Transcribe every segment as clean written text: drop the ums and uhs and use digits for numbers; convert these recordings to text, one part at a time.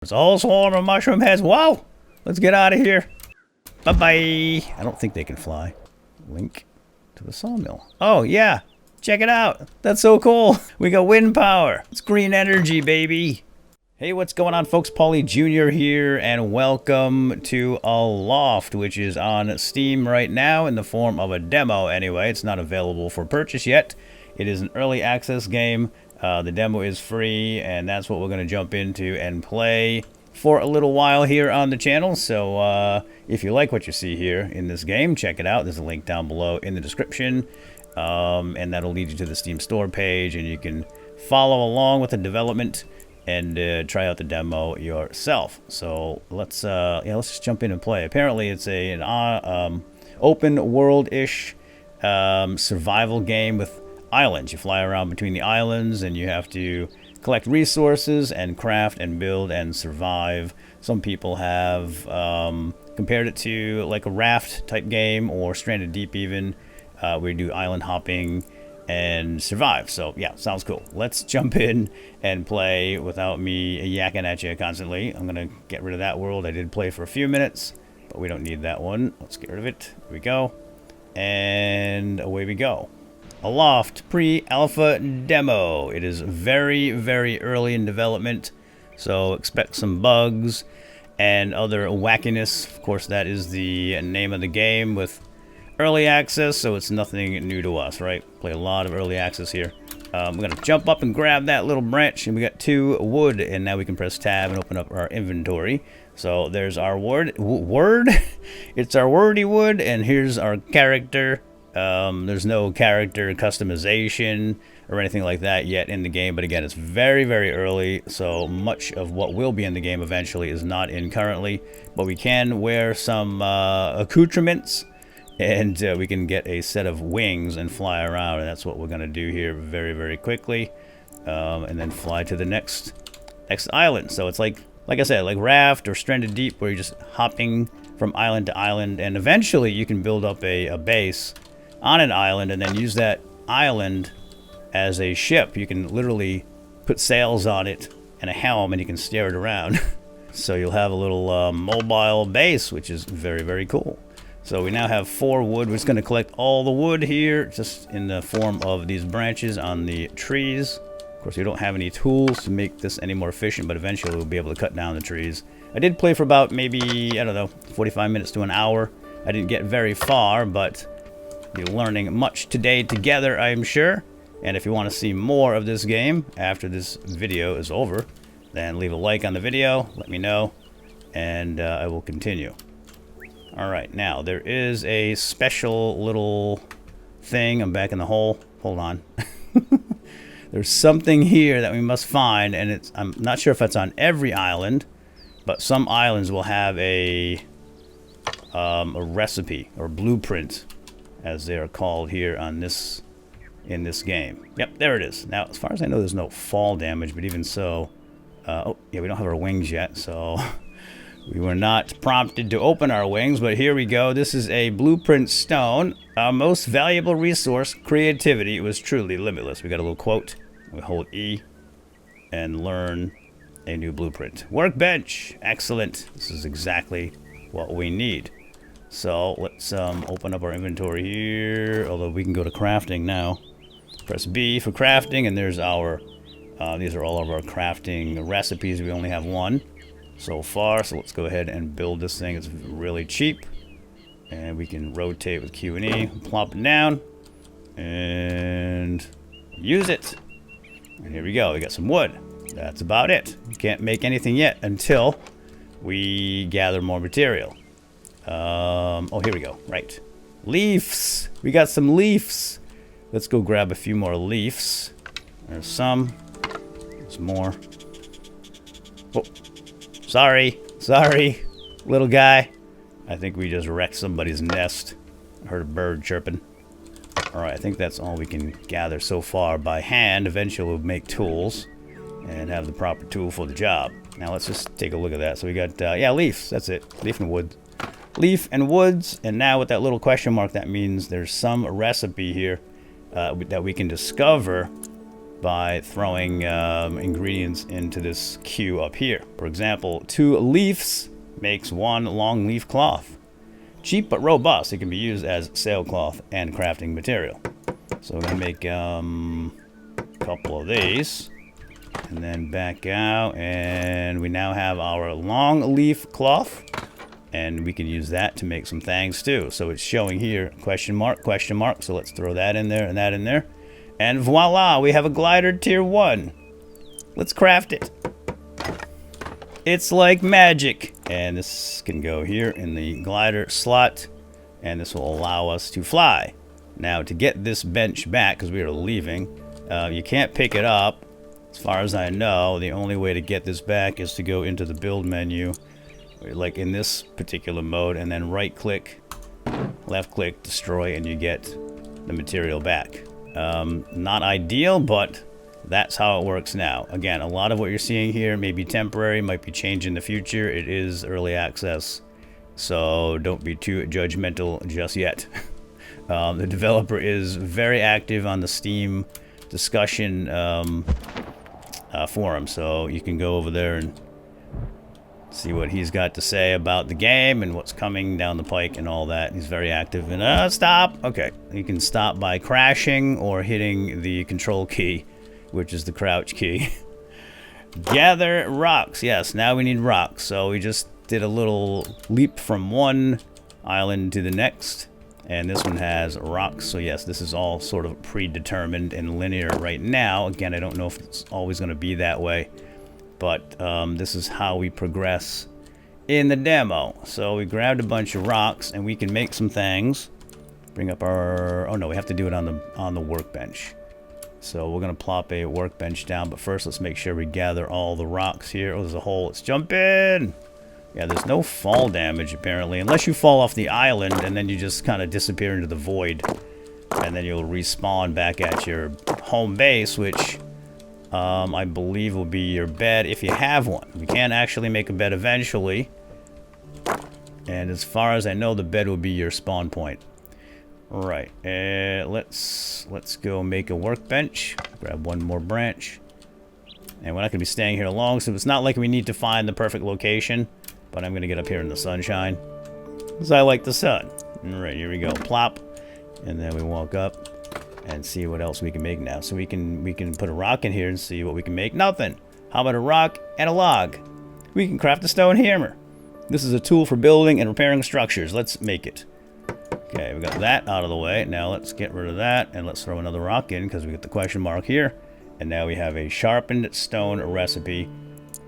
It's a whole swarm of mushroom heads. Wow! Let's get out of here. Bye-bye. I don't think they can fly. Link to the sawmill. Oh, yeah. Check it out. That's so cool. We got wind power. It's green energy, baby. Hey, what's going on, folks? paulsoaresjr here, and welcome to Aloft, which is on Steam right now in the form of a demo anyway. It's not available for purchase yet. It is an early access game. The demo is free, and that's what we're going to jump into and play for a little while here on the channel. So if you like what you see here in this game, check it out. There's a link down below in the description, and that'll lead you to the Steam store page, and you can follow along with the development and try out the demo yourself. So let's just jump in and play. Apparently it's an open world-ish survival game with islands. You fly around between the islands and you have to collect resources and craft and build and survive. Some people have compared it to like a raft type game or Stranded Deep even, where you do island hopping and survive. So yeah, sounds cool. Let's jump in and play without me yakking at you constantly. I'm gonna get rid of that world. I did play for a few minutes, but we don't need that one. Let's get rid of it. Here we go. And away we go. Aloft pre-alpha demo. It is very, very early in development, so expect some bugs and other wackiness. Of course, that is the name of the game with early access, so it's nothing new to us, right? Play a lot of early access here. We're gonna jump up and grab that little branch, and we got 2 wood, and now we can press tab and open up our inventory. So there's our word. It's our wordy wood, and here's our character. There's no character customization or anything like that yet in the game, but again, it's very, very early, so much of what will be in the game eventually is not in currently, but we can wear some accoutrements, and we can get a set of wings and fly around, and that's what we're going to do here very, very quickly, and then fly to the next island. So it's like I said, like Raft or Stranded Deep, where you're just hopping from island to island, and eventually you can build up a base on an island and then use that island as a ship. You can literally put sails on it and a helm, and you can steer it around. So you'll have a little mobile base, which is very, very cool. So we now have 4 wood. We're just going to collect all the wood here, just in the form of these branches on the trees. Of course, we don't have any tools to make this any more efficient, but eventually we'll be able to cut down the trees. I did play for about maybe, I don't know, 45 minutes to an hour. I didn't get very far, but you're learning much today together, I'm sure. And if you want to see more of this game after this video is over, then leave a like on the video, let me know, and I will continue. Alright, now there is a special little thing. I'm back in the hole. Hold on. There's something here that we must find, and I'm not sure if that's on every island, but some islands will have a recipe or blueprint, as they are called here on in this game. Yep, there it is. Now, as far as I know, there's no fall damage, but even so, oh yeah, we don't have our wings yet, so we were not prompted to open our wings, but here we go. This is a blueprint stone. Our most valuable resource, creativity, was truly limitless. We got a little quote. We hold E and learn a new blueprint. Workbench, excellent. This is exactly what we need. So let's open up our inventory here, although we can go to crafting now. Press B for crafting, and there's our, these are all of our crafting recipes. We only have 1 so far, so let's go ahead and build this thing. It's really cheap, and we can rotate with Q and E, plop it down, and use it. And here we go, we got some wood. That's about it. We can't make anything yet until we gather more material. Oh, here we go. Right. Leaves. We got some leaves. Let's go grab a few more leaves. There's some. There's more. Oh, sorry. Sorry, little guy. I think we just wrecked somebody's nest. I heard a bird chirping. Alright, I think that's all we can gather so far by hand. Eventually we'll make tools and have the proper tool for the job. Now let's just take a look at that. So we got, yeah, leaves. That's it. Leaf and wood. Leaf and woods, and now with that little question mark, that means there's some recipe here that we can discover by throwing ingredients into this queue up here. For example, 2 leaves makes 1 long leaf cloth. Cheap but robust. It can be used as sailcloth and crafting material. So we're going to make a couple of these. And then back out. And we now have our long leaf cloth. And we can use that to make some things too. So it's showing here, question mark, question mark. So let's throw that in there and that in there. And voila, we have a glider tier 1. Let's craft it. It's like magic. And this can go here in the glider slot. And this will allow us to fly. Now to get this bench back, because we are leaving, you can't pick it up. As far as I know, the only way to get this back is to go into the build menu. Like in this particular mode, and then right click, left click, destroy, and you get the material back. Not ideal, but that's how it works now. Again, a lot of what you're seeing here may be temporary, might be changed in the future. It is early access, so don't be too judgmental just yet. The developer is very active on the Steam discussion forum, so you can go over there and see what he's got to say about the game and what's coming down the pike and all that. He's very active. And stop. Okay, you can stop by crashing or hitting the control key, which is the crouch key. Gather rocks. Yes, now we need rocks. So we just did a little leap from one island to the next, and this one has rocks. So yes, this is all sort of predetermined and linear right now. Again, I don't know if it's always going to be that way. But this is how we progress in the demo. So we grabbed a bunch of rocks, and we can make some things. Bring up our... Oh, no, we have to do it on the workbench. So we're going to plop a workbench down. But first, let's make sure we gather all the rocks here. Oh, there's a hole. Let's jump in. Yeah, there's no fall damage, apparently. Unless you fall off the island, and then you just kind of disappear into the void. And then you'll respawn back at your home base, which... I believe will be your bed if you have one. We can actually make a bed eventually. And as far as I know, the bed will be your spawn point. Right. Let's go make a workbench. Grab one more branch. And we're not going to be staying here long, so it's not like we need to find the perfect location. But I'm going to get up here in the sunshine, because I like the sun. Alright, here we go. Plop. And then we walk up and see what else we can make now. So we can put a rock in here and see what we can make. Nothing. How about a rock and a log? We can craft a stone hammer. This is a tool for building and repairing structures. Let's make it. Okay, we got that out of the way. Now let's get rid of that, and let's throw another rock in, because we got the question mark here. And now we have a sharpened stone recipe.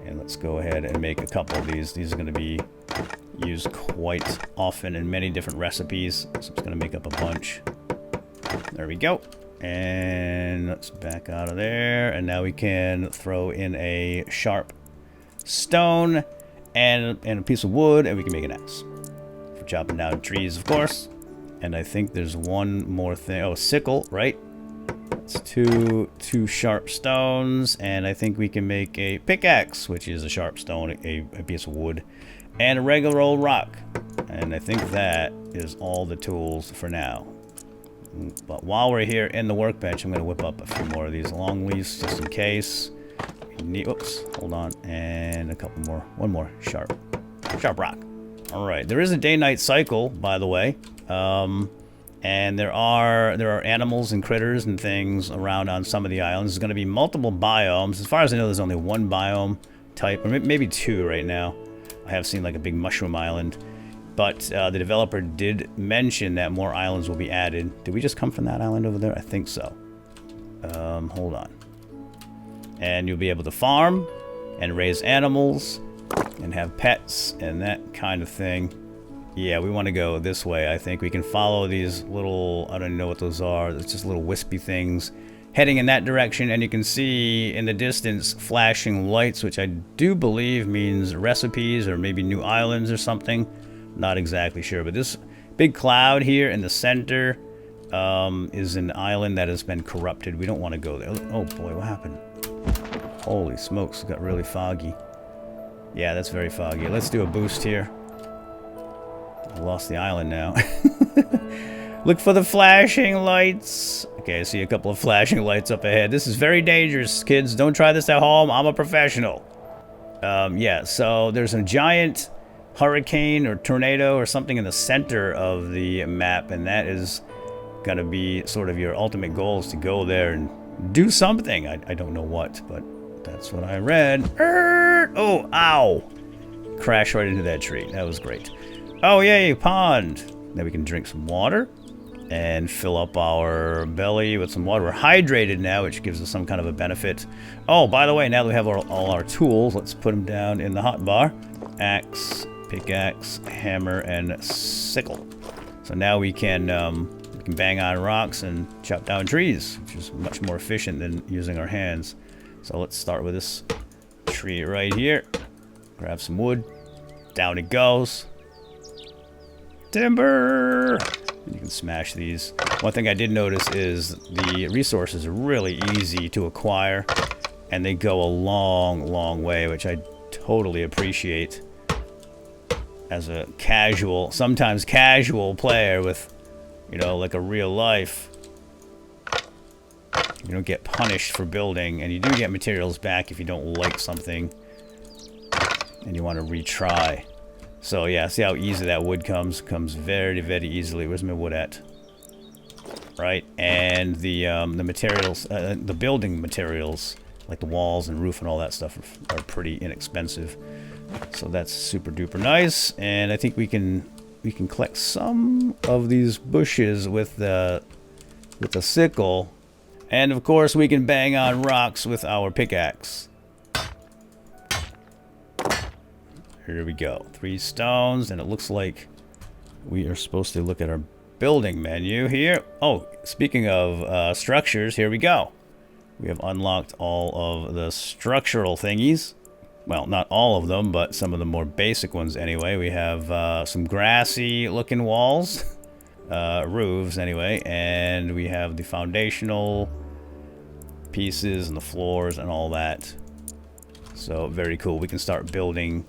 And let's go ahead and make a couple of these. These are going to be used quite often in many different recipes. So I'm just going to make up a bunch. There we go. And let's back out of there. And now we can throw in a sharp stone and a piece of wood, and we can make an axe. For chopping down trees, of course. And I think there's one more thing. Oh, sickle, right? It's two sharp stones, and I think we can make a pickaxe, which is a sharp stone, a piece of wood, and a regular old rock. And I think that is all the tools for now. But while we're here in the workbench, I'm going to whip up a few more of these long leaves just in case. Oops, hold on. And a couple more. One more. Sharp rock. Alright, there is a day-night cycle, by the way. And there are animals and critters and things around on some of the islands. There's going to be multiple biomes. As far as I know, there's only one biome type, or maybe two right now. I have seen like a big mushroom island. But the developer did mention that more islands will be added. Did we just come from that island over there? I think so. Hold on. And you'll be able to farm and raise animals and have pets and that kind of thing. Yeah, we want to go this way. I think we can follow these little, I don't know what those are. It's just little wispy things heading in that direction. And you can see in the distance flashing lights, which I do believe means recipes or maybe new islands or something. Not exactly sure, but this big cloud here in the center is an island that has been corrupted. We don't want to go there. Oh boy, what happened? Holy smokes, it got really foggy. Yeah, that's very foggy. Let's do a boost here. I lost the island now. Look for the flashing lights. Okay, I see a couple of flashing lights up ahead. This is very dangerous, kids. Don't try this at home. I'm a professional. Yeah, so there's a giant hurricane or tornado or something in the center of the map, and that is going to be sort of your ultimate goal, is to go there and do something. I don't know what, but that's what I read. Oh, ow. Crashed right into that tree. That was great. Oh, yay, pond. Now we can drink some water and fill up our belly with some water. We're hydrated now, which gives us some kind of a benefit. Oh, by the way, now that we have all our tools, let's put them down in the hotbar. Axe, pickaxe, hammer, and sickle. So now we can bang on rocks and chop down trees, which is much more efficient than using our hands. So let's start with this tree right here. Grab some wood. Down it goes. Timber! And you can smash these. One thing I did notice is the resources are really easy to acquire, and they go a long, long way, which I totally appreciate as a casual, sometimes casual player with, you know, like a real life. You don't get punished for building, and you do get materials back if you don't like something and you want to retry. So yeah, see how easy that wood comes very, very easily. Where's my wood at? Right, and the materials, the building materials, like the walls and roof and all that stuff, are pretty inexpensive. So that's super duper nice, and I think we can collect some of these bushes with the sickle, and of course we can bang on rocks with our pickaxe. Here we go. 3 stones, and it looks like we are supposed to look at our building menu here. Oh, speaking of structures, here we go. We have unlocked all of the structural thingies. Well, not all of them, but some of the more basic ones anyway. We have some grassy looking walls, roofs anyway, and we have the foundational pieces and the floors and all that. So very cool. We can start building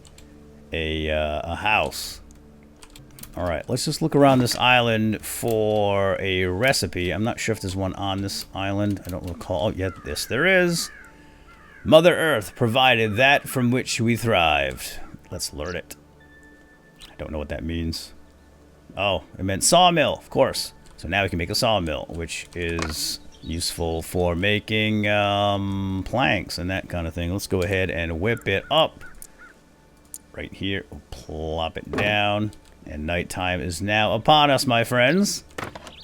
a house. All right, let's just look around this island for a recipe. I'm not sure if there's one on this island. I don't recall. Oh, yeah, yes, there is. Mother Earth provided that from which we thrived. Let's learn it. I don't know what that means. Oh, it meant sawmill, of course. So now we can make a sawmill, which is useful for making planks and that kind of thing. Let's go ahead and whip it up. Right here, we'll plop it down, and nighttime is now upon us, my friends.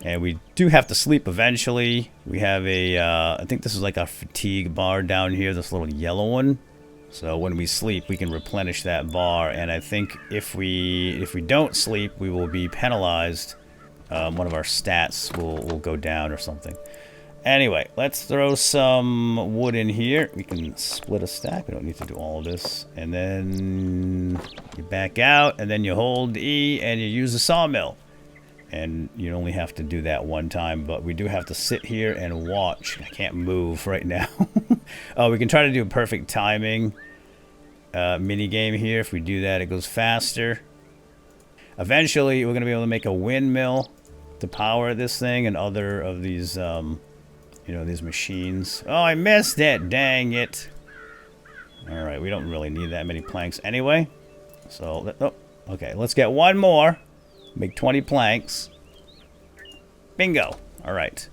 And we do have to sleep eventually. We have a, I think this is like a fatigue bar down here, this little yellow one. So when we sleep, we can replenish that bar, and I think if we don't sleep, we will be penalized. One of our stats will go down or something. Anyway, let's throw some wood in here. We can split a stack. We don't need to do all of this. And then you back out, and then you hold E, and you use the sawmill. And you only have to do that one time, but we do have to sit here and watch. I can't move right now. Oh, we can try to do a perfect timing mini game here. If we do that, it goes faster. Eventually, we're going to be able to make a windmill to power this thing and other of these... you know, these machines. Oh, I missed it. Dang it. All right, we don't really need that many planks anyway. So, oh, okay, let's get one more. Make 20 planks. Bingo. All right.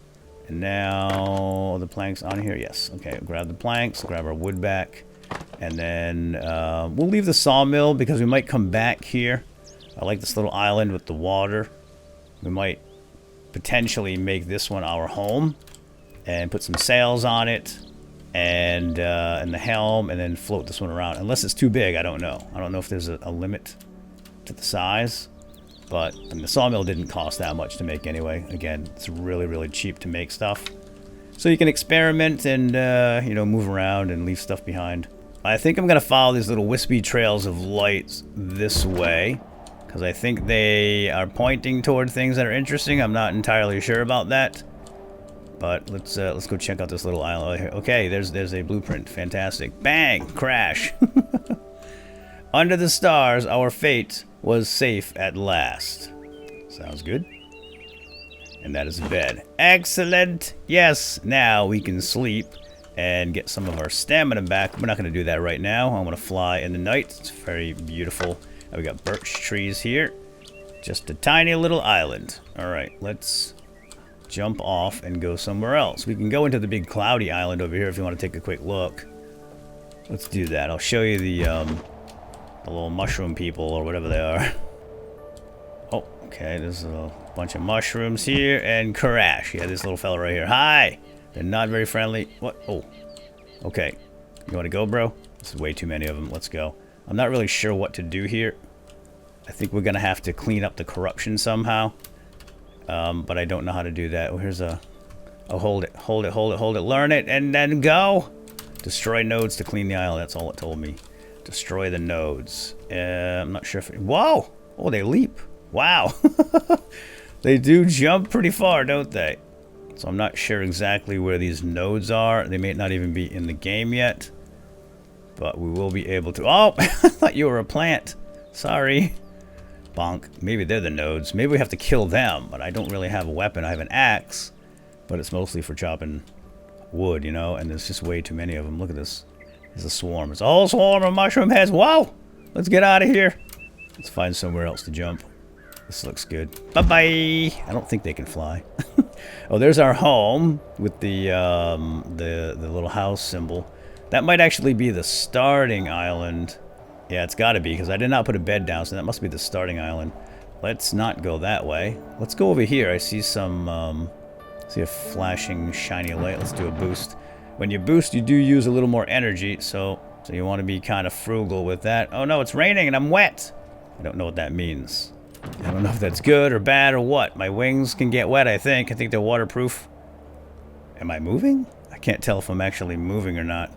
And now the planks on here. Yes. Okay, grab the planks, grab our wood back. And then we'll leave the sawmill because we might come back here. I like this little island with the water. We might potentially make this one our home. And put some sails on it, and the helm, and then float this one around. Unless it's too big, I don't know. I don't know if there's a limit to the size, but I mean, the sawmill didn't cost that much to make anyway. Again, it's really, really cheap to make stuff. So you can experiment and, you know, move around and leave stuff behind. I think I'm going to follow these little wispy trails of light this way, because I think they are pointing toward things that are interesting. I'm not entirely sure about that. But let's go check out this little island. Okay, there's a blueprint. Fantastic. Bang! Crash. Under the stars, our fate was safe at last. Sounds good. And that is a bed. Excellent. Yes, now we can sleep and get some of our stamina back. We're not going to do that right now. I want to fly in the night. It's very beautiful. We got birch trees here. Just a tiny little island. All right, let's jump off and go somewhere else. We can go into the big cloudy island over here if you want to take a quick look. Let's do that. I'll show you the little mushroom people or whatever they are. Oh, okay. There's a bunch of mushrooms here and crash. Yeah, this little fella right here. Hi. They're not very friendly. What? Oh. Okay. You want to go, bro? This is way too many of them. Let's go. I'm not really sure what to do here. I think we're gonna have to clean up the corruption somehow. But I don't know how to do that. Oh, here's a... Oh, hold it. Hold it. Hold it. Hold it. Learn it and then go. Destroy nodes to clean the island. That's all it told me. Destroy the nodes. I'm not sure if... Whoa! Oh, they leap. Wow. They do jump pretty far, don't they? So I'm not sure exactly where these nodes are. They may not even be in the game yet. But we will be able to... Oh! I thought you were a plant. Sorry. Bonk. Maybe they're the nodes. Maybe we have to kill them. But I don't really have a weapon. I have an axe. But it's mostly for chopping wood, you know? And there's just way too many of them. Look at this. There's a swarm. It's a whole swarm of mushroom heads. Whoa! Let's get out of here. Let's find somewhere else to jump. This looks good. Bye-bye! I don't think they can fly. Oh, there's our home with the little house symbol. That might actually be the starting island. Yeah, it's got to be, because I did not put a bed down, so that must be the starting island. Let's not go that way. Let's go over here. I see some, see a flashing shiny light. Let's do a boost. When you boost, you do use a little more energy, so you want to be kind of frugal with that. Oh no, it's raining and I'm wet! I don't know what that means. I don't know if that's good or bad or what. My wings can get wet, I think. I think they're waterproof. Am I moving? I can't tell if I'm actually moving or not.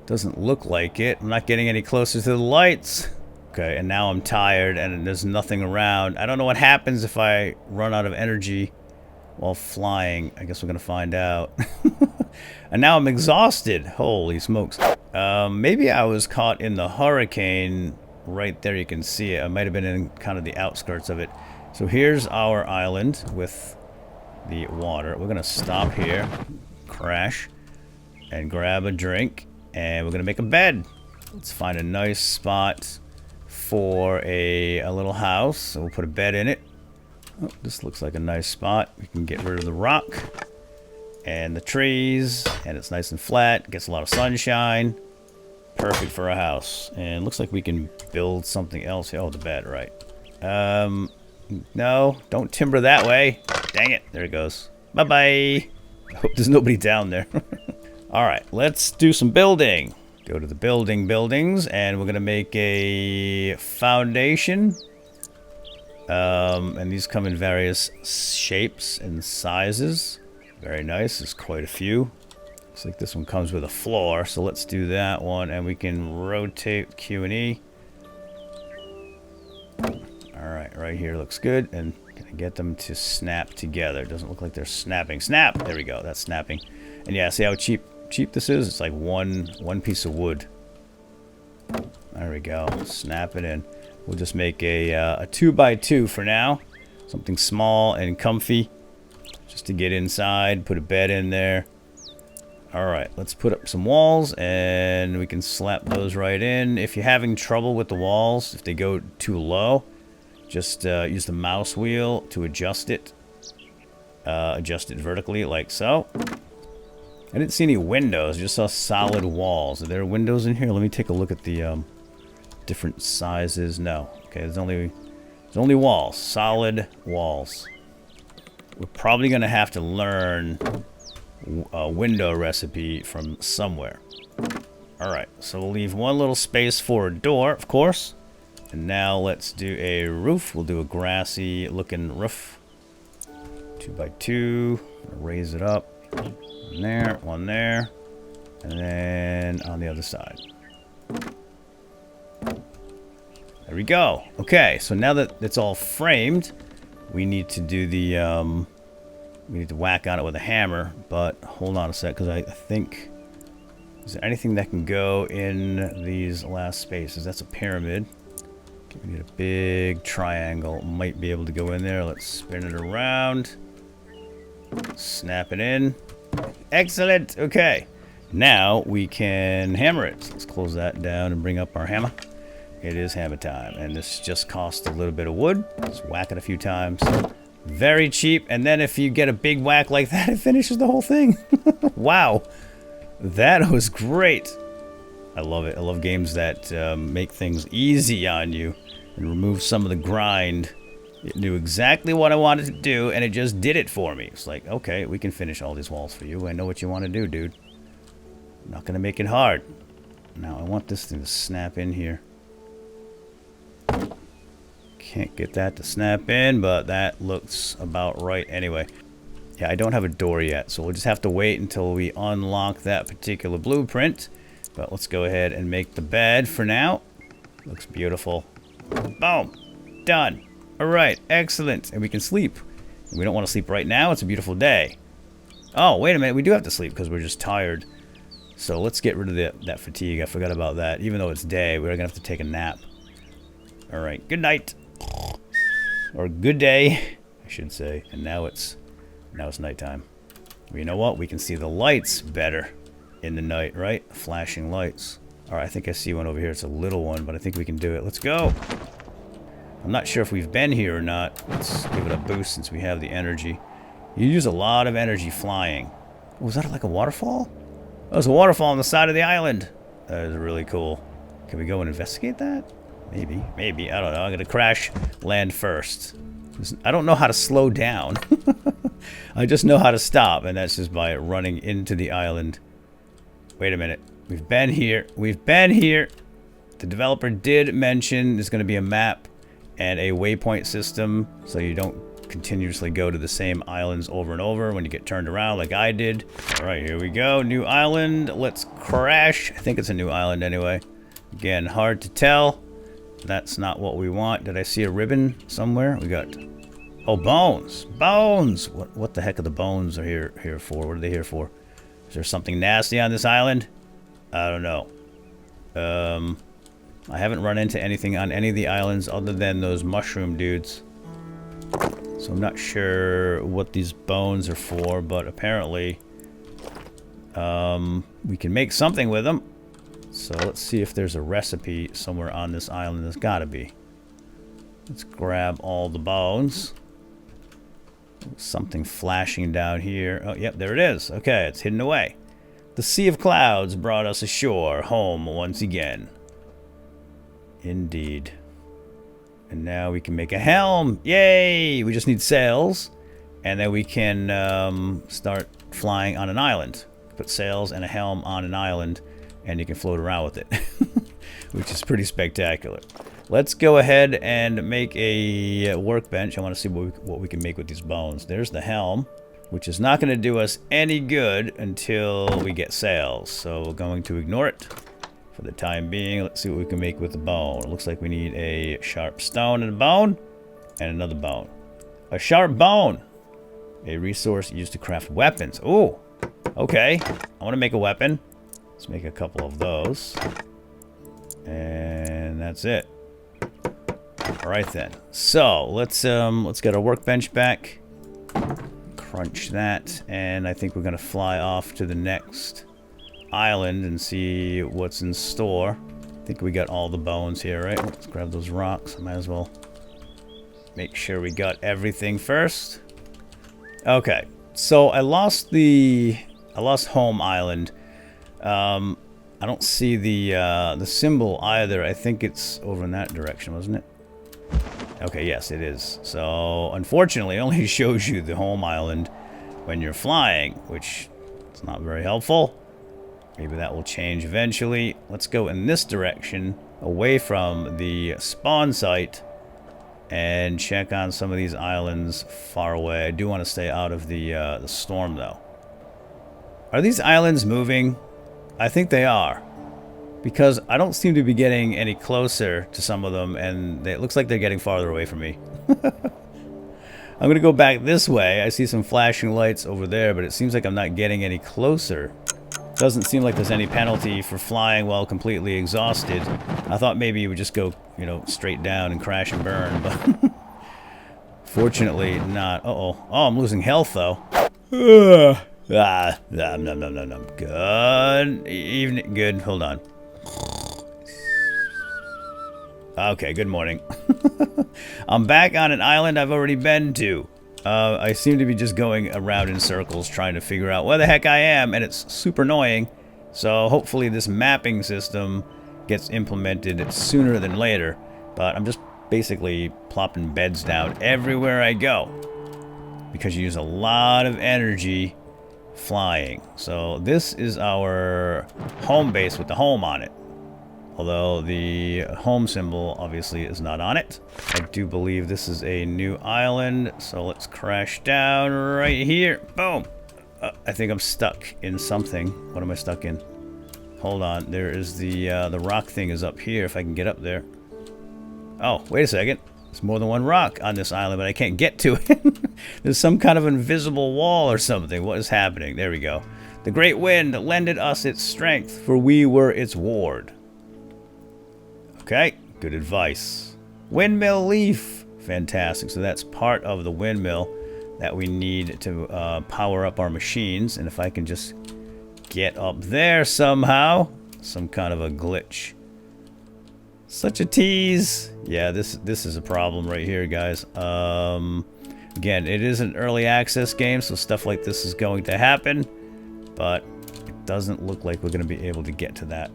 Doesn't look like it. I'm not getting any closer to the lights. Okay, and now I'm tired and there's nothing around. I don't know what happens if I run out of energy while flying. I guess we're gonna find out. And now I'm exhausted. Holy smokes. Maybe I was caught in the hurricane. Right there you can see it. I might have been in kind of the outskirts of it. So here's our island with the water. We're gonna stop here, crash, and grab a drink, and we're gonna make a bed. Let's find a nice spot for a little house. So we'll put a bed in it. Oh, this looks like a nice spot. We can get rid of the rock and the trees, and it's nice and flat. Gets a lot of sunshine. Perfect for a house. And looks like we can build something else here. Oh, the bed, right. No, don't timber that way. Dang it. There it goes. Bye-bye. I hope there's nobody down there. Alright, let's do some building. Go to the buildings, and we're going to make a foundation. And these come in various shapes and sizes. Very nice. There's quite a few. Looks like this one comes with a floor, so let's do that one, and we can rotate Q and E. Alright, right here looks good, and gonna get them to snap together. Doesn't look like they're snapping. Snap! There we go, that's snapping. And yeah, see how cheap this is? It's like one piece of wood. There we go. Snap it in. We'll just make a 2x2 for now. Something small and comfy. Just to get inside, put a bed in there. Alright, let's put up some walls, and we can slap those right in. If you're having trouble with the walls, if they go too low, just use the mouse wheel to adjust it. Adjust it vertically, like so. I didn't see any windows, just saw solid walls. Are there windows in here? Let me take a look at the different sizes. No. Okay, there's only walls. Solid walls. We're probably going to have to learn a window recipe from somewhere. Alright, so we'll leave one little space for a door, of course. And now let's do a roof. We'll do a grassy looking roof. 2x2. Raise it up. One there. And then on the other side. There we go. Okay, so now that it's all framed, we need to do the we need to whack on it with a hammer, but hold on a sec, because I think... Is there anything that can go in these last spaces? That's a pyramid. Okay, we need a big triangle. Might be able to go in there. Let's spin it around. Snap it in. Excellent. Okay. Now we can hammer it. Let's close that down and bring up our hammer. It is hammer time. And this just costs a little bit of wood. Just whack it a few times. Very cheap. And then if you get a big whack like that, it finishes the whole thing. Wow. That was great. I love it. I love games that make things easy on you and remove some of the grind. It knew exactly what I wanted to do, and it just did it for me. It's like, okay, we can finish all these walls for you. I know what you want to do, dude. I'm not going to make it hard. Now, I want this thing to snap in here. Can't get that to snap in, but that looks about right anyway. Yeah, I don't have a door yet, so we'll just have to wait until we unlock that particular blueprint. But let's go ahead and make the bed for now. Looks beautiful. Boom. Done. All right. Excellent. And we can sleep. We don't want to sleep right now. It's a beautiful day. Oh, wait a minute. We do have to sleep because we're just tired. So let's get rid of that fatigue. I forgot about that. Even though it's day, we're going to have to take a nap. All right. Good night. Or good day, I should say. And now it's nighttime. Well, you know what? We can see the lights better in the night, right? Flashing lights. All right, I think I see one over here. It's a little one, but I think we can do it. Let's go. I'm not sure if we've been here or not. Let's give it a boost since we have the energy. You use a lot of energy flying. Oh, was that like a waterfall? Oh, there's a waterfall on the side of the island. That is really cool. Can we go and investigate that? Maybe. Maybe. I don't know. I'm going to crash land first. I don't know how to slow down. I just know how to stop, and that's just by running into the island. Wait a minute. We've been here. We've been here. The developer did mention there's going to be a map and a waypoint system, so you don't continuously go to the same islands over and over when you get turned around like I did. All right, here we go. New island. Let's crash. I think it's a new island anyway. Again, hard to tell. That's not what we want. Did I see a ribbon somewhere? We got... Oh, bones. Bones! What the heck are the bones are here for? What are they here for? Is there something nasty on this island? I don't know. I haven't run into anything on any of the islands other than those mushroom dudes. So I'm not sure what these bones are for, but apparently we can make something with them. So let's see if there's a recipe somewhere on this island. There's gotta be. Let's grab all the bones. Something flashing down here. Oh, yep, there it is. Okay, it's hidden away. The sea of clouds brought us ashore, home once again. Indeed. And now we can make a helm. Yay! We just need sails. And then we can start flying on an island. Put sails and a helm on an island, and you can float around with it. Which is pretty spectacular. Let's go ahead and make a workbench. I want to see what we can make with these bones. There's the helm, which is not going to do us any good until we get sails. So we're going to ignore it for the time being. Let's see what we can make with the bone. It looks like we need a sharp stone and a bone, and another bone. A sharp bone. A resource used to craft weapons. Ooh, okay. I want to make a weapon. Let's make a couple of those. And that's it. All right then. So let's get our workbench back. Crunch that, and I think we're gonna fly off to the next island and see what's in store. I think we got all the bones here, right? Let's grab those rocks. I might as well make sure we got everything first. Okay, so I lost home island. I don't see the symbol either. I think it's over in that direction, wasn't it? Okay, yes, it is. So, unfortunately, it only shows you the home island when you're flying, which is not very helpful. Maybe that will change eventually. Let's go in this direction, away from the spawn site, and check on some of these islands far away. I do want to stay out of the storm, though. Are these islands moving? I think they are, because I don't seem to be getting any closer to some of them, and it looks like they're getting farther away from me. I'm going to go back this way. I see some flashing lights over there, but it seems like I'm not getting any closer. Doesn't seem like there's any penalty for flying while completely exhausted. I thought maybe you would just go, you know, straight down and crash and burn, but fortunately not. Uh-oh. Oh, I'm losing health, though. Nom, nom, nom, nom, nom. Good evening. Good. Hold on. Okay, good morning. I'm back on an island I've already been to. I seem to be just going around in circles trying to figure out where the heck I am, and it's super annoying. So hopefully this mapping system gets implemented sooner than later. But I'm just basically plopping beds down everywhere I go, because you use a lot of energy flying. So this is our home base with the home on it. Although the home symbol obviously is not on it. I do believe this is a new island, so let's crash down right here. Boom! I think I'm stuck in something. What am I stuck in? Hold on, there is the rock thing is up here, if I can get up there. Oh, wait a second. There's more than one rock on this island, but I can't get to it. There's some kind of invisible wall or something. What is happening? There we go. The great wind lended us its strength, for we were its ward. Okay, good advice. Windmill leaf. Fantastic. So that's part of the windmill that we need to power up our machines. And if I can just get up there somehow. Some kind of a glitch. Such a tease. Yeah, this is a problem right here, guys. Again, it is an early access game, so stuff like this is going to happen. But it doesn't look like we're going to be able to get to that.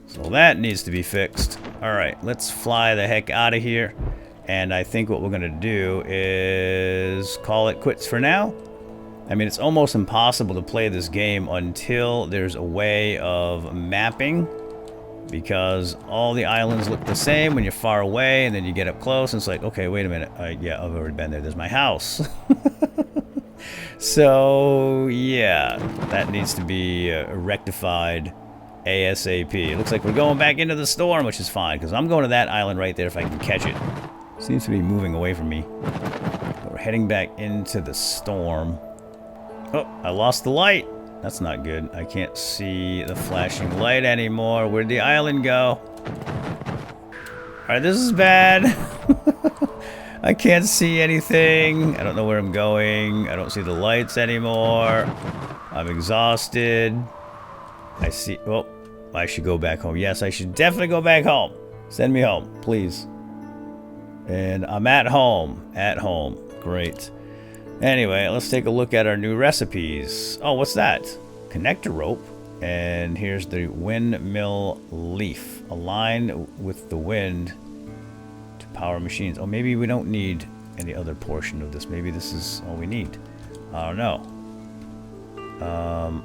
So that needs to be fixed. Alright, let's fly the heck out of here. And I think what we're going to do is call it quits for now. I mean, it's almost impossible to play this game until there's a way of mapping. Because all the islands look the same when you're far away, and then you get up close, and it's like, okay, wait a minute. Yeah, I've already been there. There's my house. So, yeah, that needs to be rectified ASAP. It looks like we're going back into the storm, which is fine, because I'm going to that island right there if I can catch it. Seems to be moving away from me. But we're heading back into the storm. Oh, I lost the light. That's not good. I can't see the flashing light anymore. Where'd the island go? Alright, this is bad. I can't see anything. I don't know where I'm going. I don't see the lights anymore. I'm exhausted. I see... Oh, I should go back home. Yes, I should definitely go back home. Send me home, please. And I'm at home. At home. Great. Anyway, let's take a look at our new recipes. Oh, what's that? Connector rope. And here's the windmill leaf. Aligned with the wind to power machines. Oh, maybe we don't need any other portion of this. Maybe this is all we need. I don't know.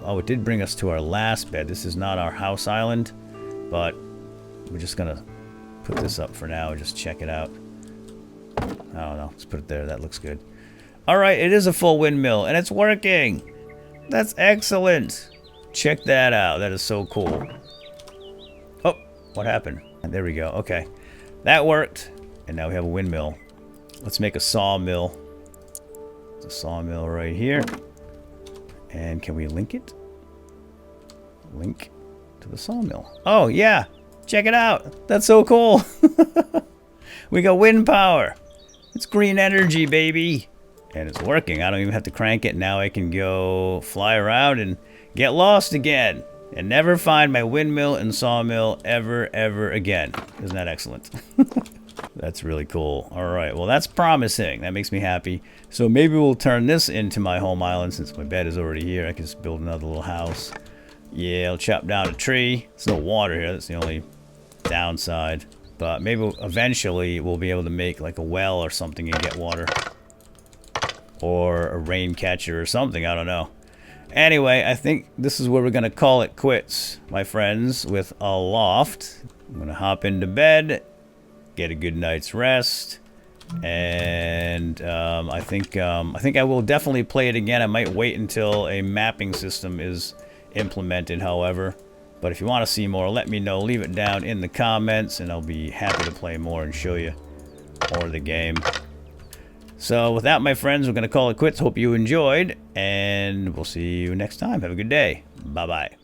Oh, it did bring us to our last bed. This is not our house island, but we're just gonna put this up for now and just check it out. I don't know. Let's put it there. That looks good. Alright, it is a full windmill, and it's working! That's excellent! Check that out. That is so cool. Oh, what happened? There we go. Okay. That worked. And now we have a windmill. Let's make a sawmill. There's a sawmill right here. And can we link it? Link to the sawmill. Oh, yeah! Check it out! That's so cool! We got wind power! It's green energy, baby! And it's working. I don't even have to crank it. Now I can go fly around and get lost again. And never find my windmill and sawmill ever again. Isn't that excellent? That's really cool. Alright, well that's promising. That makes me happy. So maybe we'll turn this into my home island since my bed is already here. I can just build another little house. Yeah, I'll chop down a tree. There's no water here. That's the only downside. But maybe eventually we'll be able to make like a well or something and get water. Or a rain catcher or something. I don't know. Anyway, I think this is where we're going to call it quits, my friends, with Aloft. I'm going to hop into bed, get a good night's rest, and I think I will definitely play it again. I might wait until a mapping system is implemented, however. But if you want to see more, let me know. Leave it down in the comments, and I'll be happy to play more and show you more of the game. So with that, my friends, we're going to call it quits. Hope you enjoyed, and we'll see you next time. Have a good day. Bye-bye.